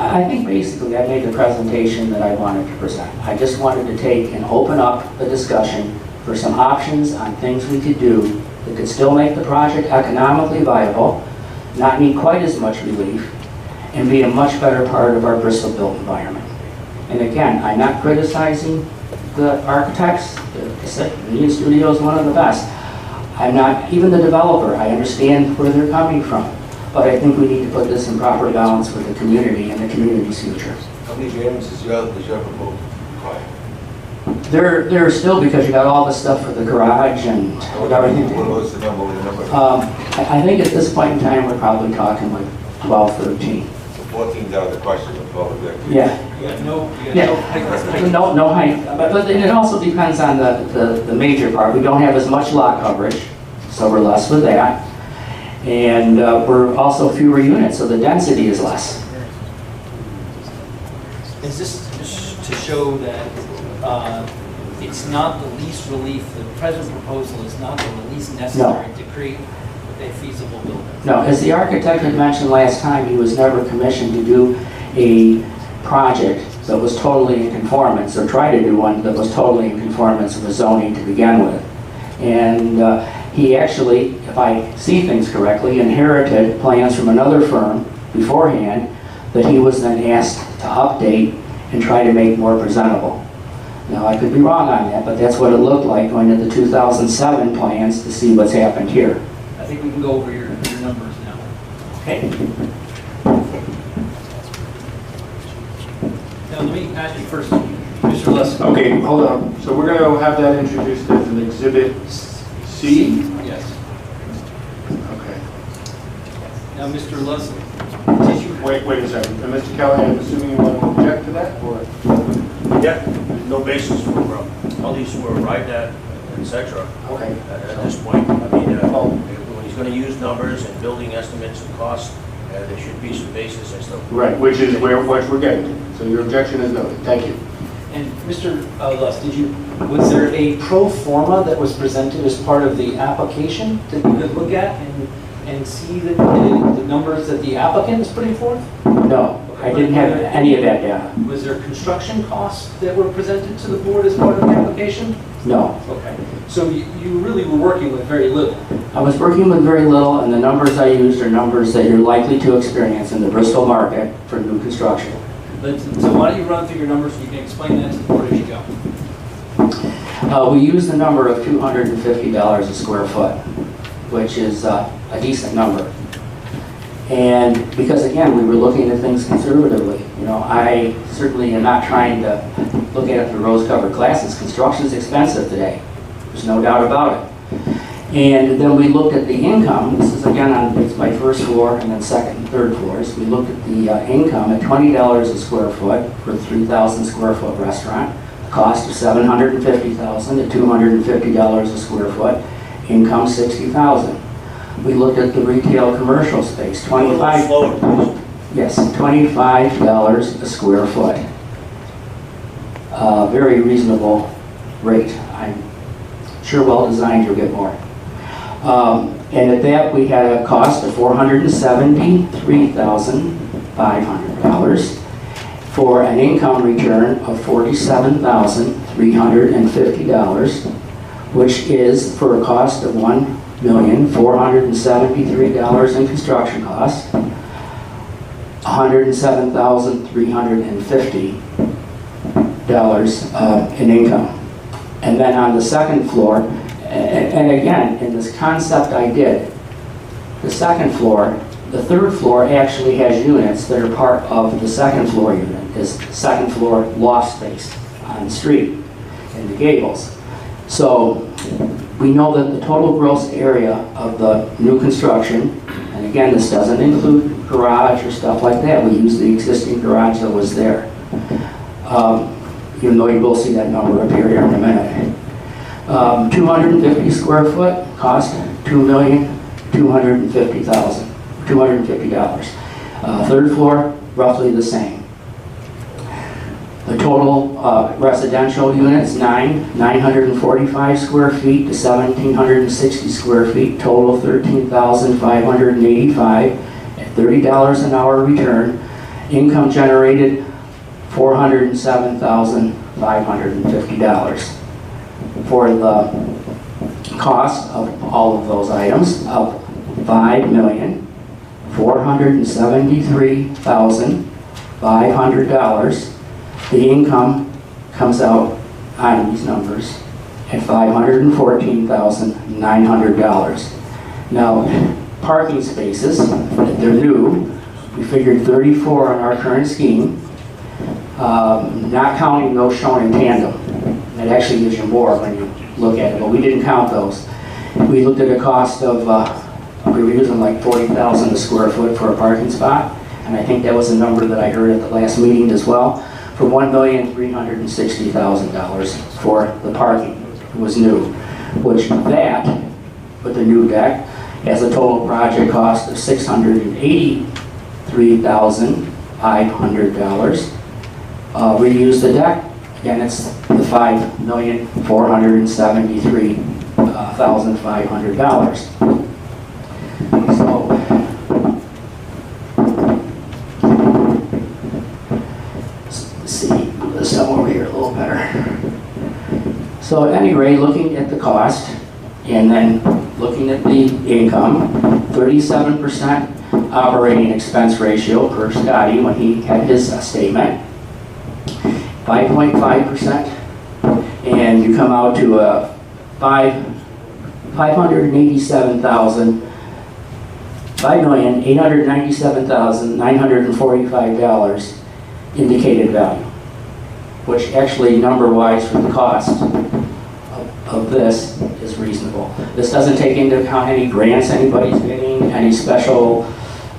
I think basically I made the presentation that I wanted to present. I just wanted to take and open up a discussion for some options on things we could do that could still make the project economically viable, not need quite as much relief, and be a much better part of our Bristol built environment. And again, I'm not criticizing the architects. The Media Studio is one of the best. I'm not even the developer. I understand where they're coming from. But I think we need to put this in proper balance with the community and the community's future. How many variances does your proposal require? There are still, because you got all the stuff for the garage and everything. What's the number? I think at this point in time, we're probably talking like 12, 13. So 14's out of the question of 12 objectives. Yeah. No height. But it also depends on the major part. We don't have as much lot coverage, so we're less with that. And we're also fewer units, so the density is less. Is this just to show that it's not the least relief, the present proposal is not the least necessary to create a feasible building? No, as the architect had mentioned last time, he was never commissioned to do a project that was totally in conformance, or try to do one that was totally in conformance with zoning to begin with. And he actually, if I see things correctly, inherited plans from another firm beforehand that he was then asked to update and try to make more presentable. Now, I could be wrong on that, but that's what it looked like going to the 2007 plans to see what's happened here. I think we can go over your numbers now. Okay. Now, let me ask you first, Mr. Lusk. Okay, hold on. So we're going to have that introduced as an Exhibit C? Yes. Okay. Now, Mr. Lusk, did you... Wait a second. And Mr. Kelly, I'm assuming you want to object to that, or? Yeah, there's no basis for all these were arrived at, etc. Okay. At this point, I mean, when he's going to use numbers and building estimates and costs, there should be some basis as to... Right, which is what we're getting to. So your objection is noted. Thank you. And Mr. Lusk, was there a pro forma that was presented as part of the application that you could look at and see the numbers that the applicant is putting forth? No, I didn't have any of that data. Was there construction costs that were presented to the board as part of the application? No. Okay. So you really were working with very little? I was working with very little, and the numbers I used are numbers that you're likely to experience in the Bristol market for new construction. So why don't you run through your numbers so you can explain that to the board as you go? We used the number of $250 a square foot, which is a decent number. And because, again, we were looking at things conservatively. You know, I certainly am not trying to look at it through rose-colored glasses. Construction is expensive today. There's no doubt about it. And then we looked at the income. This is, again, on it's my first floor and then second and third floors. We looked at the income at $20 a square foot for a 3,000 square foot restaurant. The cost of $750,000 at $250 a square foot. Income $60,000. We looked at the retail commercial space, Yes, $25 a square foot. Very reasonable rate. I'm sure well designed, you'll get more. And at that, we had a cost of $473,500 for an income return of $47,350, which is for a cost of $1,473 in construction costs, $107,350 in income. And then on the second floor, and again, in this concept I did, the second floor, the third floor actually has units that are part of the second floor unit, this second floor loft space on the street in the gables. So we know that the total gross area of the new construction, and again, this doesn't include garage or stuff like that. We use the existing garage that was there. Even though you will see that number up here in a minute. 250 square foot, cost $2,250,000. Third floor, roughly the same. The total residential units, 945 square feet to 1,760 square feet, total 13,585 at $30 an hour return. Income generated, $407,550. For the cost of all of those items of $5,473,500, the income comes out on these numbers at $514,900. Now, parking spaces, they're new. We figured 34 on our current scheme, not counting those shown in tandem. That actually gives you more when you look at it, but we didn't count those. We looked at a cost of, we were using like 40,000 a square foot for a parking spot, and I think that was a number that I heard at the last meeting as well, for $1,360,000 for the parking. It was new, which that, with the new deck, has a total project cost of $683,500. Reuse the deck, again, it's the $5,473,500. So, let's see, move this up over here a little better. So at any rate, looking at the cost, and then looking at the income, 37% operating expense ratio per Scotty when he had his statement, 5.5%, and you come out to a $5,897,945 indicated value, which actually number-wise for the cost of this is reasonable. This doesn't take into account any grants anybody's getting, any special,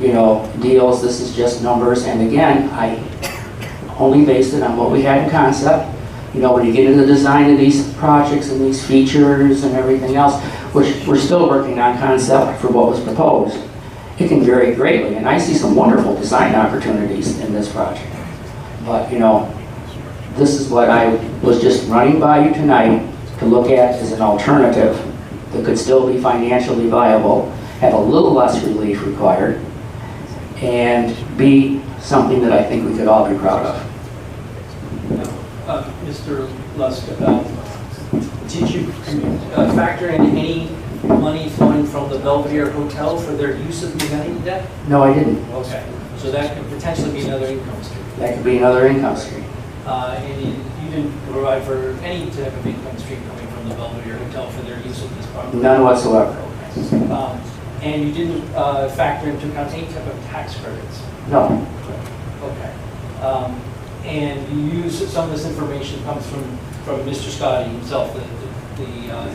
deals. This is just numbers, and again, I only based it on what we had in concept. When you get into the design of these projects and these features and everything else, which we're still working on concept for what was proposed, it can vary greatly, and I see some wonderful design opportunities in this project. But, this is what I was just running by you tonight to look at as an alternative that could still be financially viable, have a little less relief required, and be something that I think we could all be proud of. Mr. Lusk, did you factor in any money flowing from the Belvedere Hotel for their use of the amenity deck? No, I didn't. Okay, so that could potentially be another income stream. That could be another income stream. And you didn't provide for any type of income stream coming from the Belvedere Hotel for their use of this property? None whatsoever. Okay. And you didn't factor into account any type of tax credits? No. Okay. And you use some of this information comes from Mr. Scotty himself, the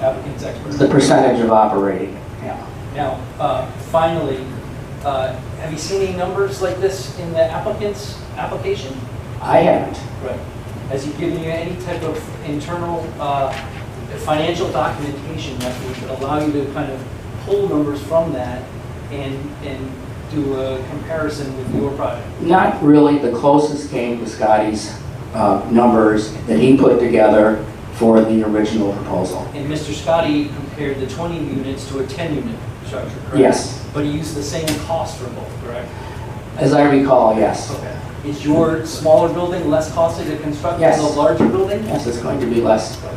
applicant's expert? The percentage of operating, yeah. Now, finally, have you seen any numbers like this in the applicant's application? I haven't. Right. Has he given you any type of internal financial documentation that would allow you to kind of pull numbers from that and do a comparison with your project? Not really. The closest came to Scotty's numbers that he put together for the original proposal. And Mr. Scotty compared the 20 units to a 10-unit structure, correct? Yes. But he used the same cost for both, correct? As I recall, yes. Okay. Is your smaller building less costly to construct Yes. than the larger building? Yes, it's going to be less. Okay.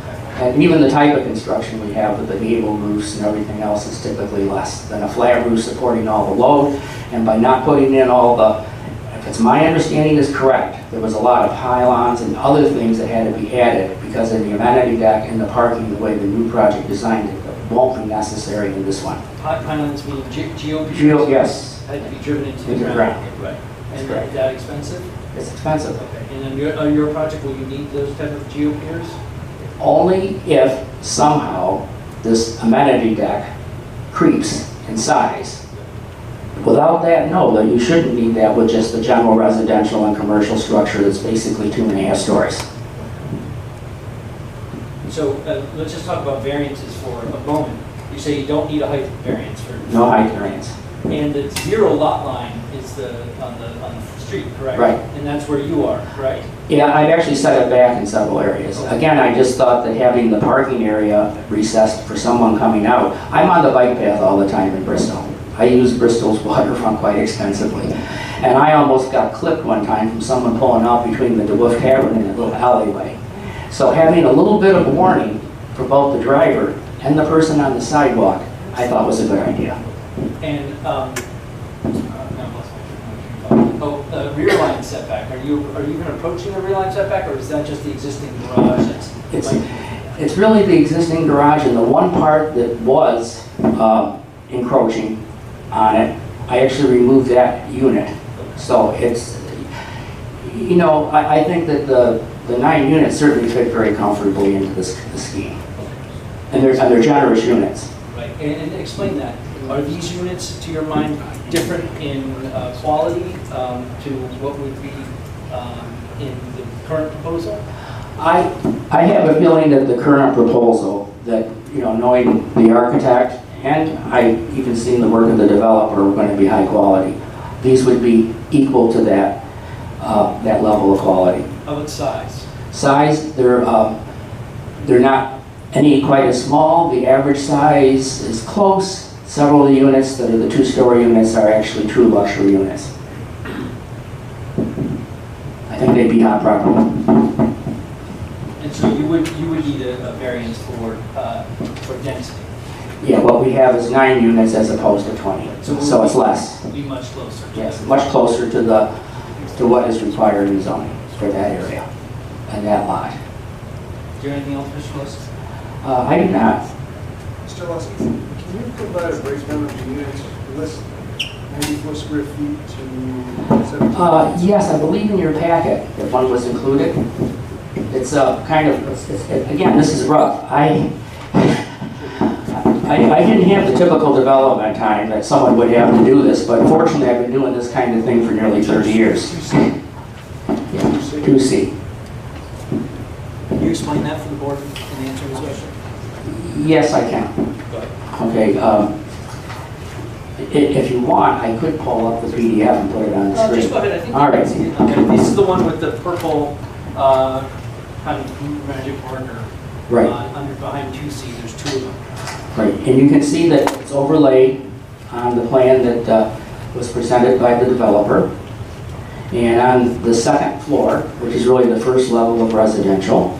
And even the type of construction we have with the gable roofs and everything else is typically less than a flat roof supporting all the load. And by not putting in all the, if it's my understanding is correct, there was a lot of pylons and other things that had to be added because of the amenity deck and the parking, the way the new project designed it, that won't be necessary in this one. Pylons mean geo? Yes. Had to be driven into Into the the ground. ground. Right. And correct. is that expensive? It's expensive. Okay. And on your project, will you need those type of geo piers? Only if somehow this amenity deck creeps in size. Without that, no, that you shouldn't need that with just the general residential and commercial structure that's basically 2.5 stories. So let's just talk about variances for a moment. You say you don't need a height variance for... No height variance. And the zero lot line is on the street, correct? Right. And that's where you are, right? Yeah, I've actually set it back in several areas. Again, I just thought that having the parking area recessed for someone coming out, I'm on the bike path all the time in Bristol. I use Bristol's waterfront quite extensively. And I almost got clipped one time from someone pulling out between the DeWolf Tavern and a little alleyway. So having a little bit of warning for both the driver and the person on the sidewalk, I thought was a good idea. And, the rear line setback, are you even approaching the rear line setback, or is that just the existing garage that's? It's really the existing garage, and the one part that was encroaching on it, I actually removed that unit. So it's, you know, I think that the 9 units certainly fit very comfortably into the scheme. And they're generous units. Right, and explain that. Are these units, to your mind, different in quality to what would be in the current proposal? I have a feeling that the current proposal, that, you know, knowing the architect, and I even seen the work of the developer, were going to be high quality. These would be equal to that that level of quality. How about size? Size, they're not any quite as small. The average size is close. Several of the units that are the 2-story units are actually true luxury units. I think they'd be hot property. And so you would need a variance for density. Yeah, what we have is 9 units as opposed to 20, so it's less. Be much closer. Yes, much closer to what is required in zoning for that area and that lot. Do you have anything else, Mr. Lusk? I do not. Mr. Lusk, can you provide a breakdown of the units, list 94 square feet to 17? Yes, I believe in your packet that one was included. It's kind of, again, this is rough. I didn't have the typical development time that someone would have to do this, but fortunately I've been doing this kind of thing for nearly 30 years. 2C. Yeah, 2C. Can you explain that for the board in answering this question? Yes, I can. Go ahead. Okay. If you want, I could pull up the PDF and put it on the screen. Just go ahead. I think All right. Okay, this is the one with the purple kind of magic marker. Right. Under behind 2C, there's 2 of them. Right, and you can see that it's overlaid on the plan that was presented by the developer. And on the second floor, which is really the first level of residential,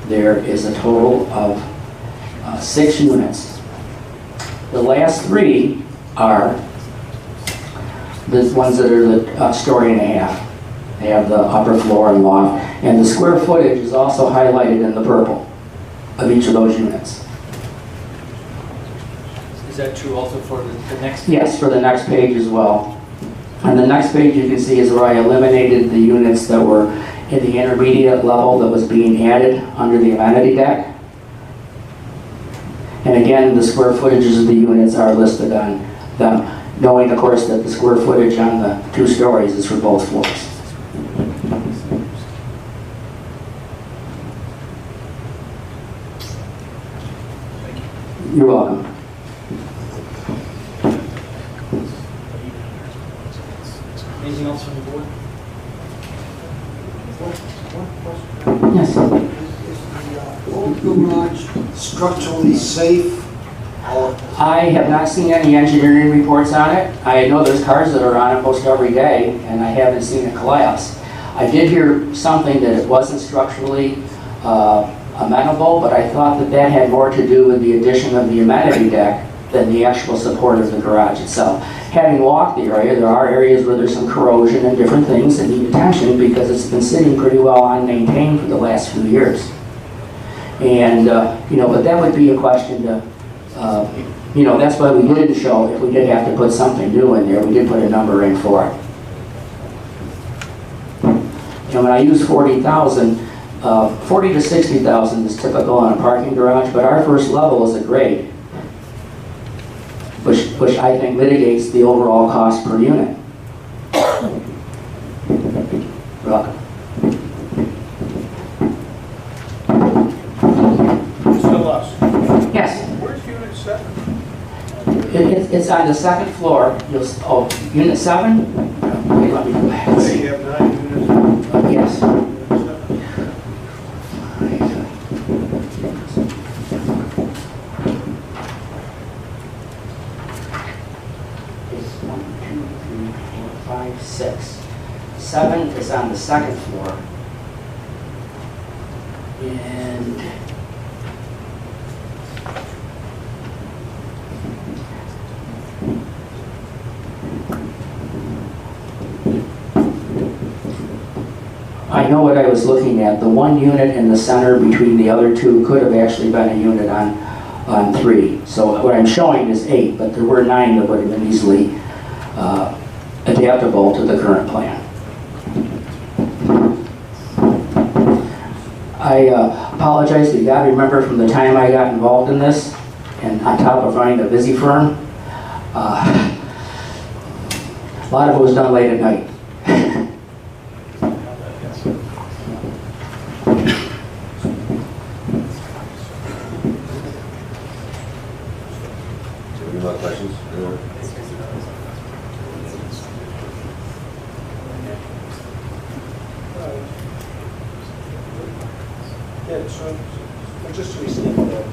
there is a total of 6 units. The last 3 are the ones that are the story and a half. They have the upper floor and loft, and the square footage is also highlighted in the purple of each of those units. Is that true also for the next? Yes, for the next page as well. On the next page, you can see is where I eliminated the units that were in the intermediate level that was being added under the amenity deck. And again, the square footages of the units are listed on them, knowing, of course, that the square footage on the 2 stories is for both floors. You're welcome. Anything else from the board? One question. Yes. Is the old garage structurally safe? I have not seen any engineering reports on it. I know there's cars that are on it most every day, and I haven't seen it collapse. I did hear something that it wasn't structurally amenable, but I thought that that had more to do with the addition of the amenity deck than the actual support of the garage itself. Having walked the area, there are areas where there's some corrosion and different things that need attention because it's been sitting pretty well unmaintained for the last few years. And, you know, but that would be a question to, you know, that's why we didn't show, if we did have to put something new in there, we did put a number in for it. And when I use 40,000, 40 to 60,000 is typical on a parking garage, but our first level is a grade, which I think mitigates the overall cost per unit. You're welcome. Mr. Lusk, Yes, where's unit 7? it's on the second floor. Oh, unit 7? Wait, let me go back and So see. you have 9 units? Yes. Unit 7. It's 1, 2, 3, 4, 5, 6. 7 is on the second floor. And I know what I was looking at. The one unit in the center between the other two could have actually been a unit on 3. So what I'm showing is 8, but there were 9 that would have been easily adaptable to the current plan. I apologize, you got to remember from the time I got involved in this, and on top of running a busy firm, a lot of it was done late at night. Any more questions? Yeah, so just to restate that.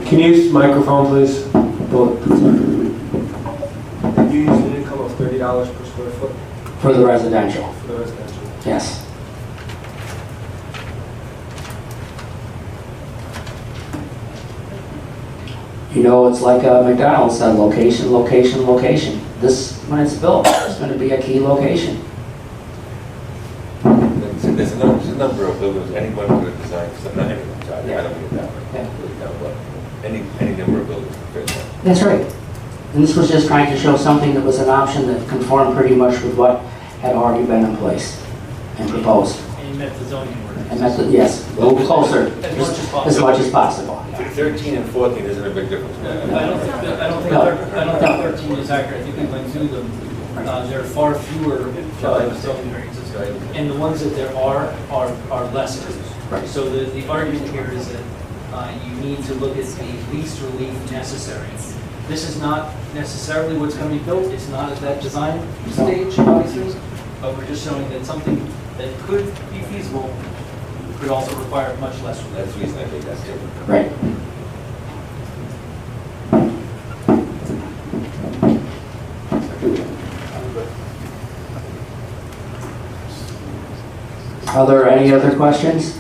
Can you use the microphone, please? You use an income of $30 per square foot For the residential, for the residential. yes. You know, it's like McDonald's said, location, location, location. This, when it's built, it's going to be a key location. There's a number of buildings, anyone could have designed, so not anyone, sorry, I don't mean it that way. Yeah. No, but any number of buildings could fit that. That's right. And this was just trying to show something that was an option that conformed pretty much with what had already been in place and proposed. And you met the zoning ordinance. And that's, yes, a little closer, as much as possible. 13 and 14 isn't a big difference. I don't think 13 is accurate. I think we went through them. There are far fewer zoning variances. And the ones that there are lesser. Right. So the argument here is that you need to look at the least relief necessary. This is not necessarily what's going to be built. It's not at that design stage, obviously, but we're just showing that something that could be feasible could also require much less relief. That's the reason I think that's different. Right. Are there any other questions?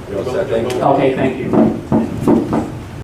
You all set? Thank you. Okay, thank you.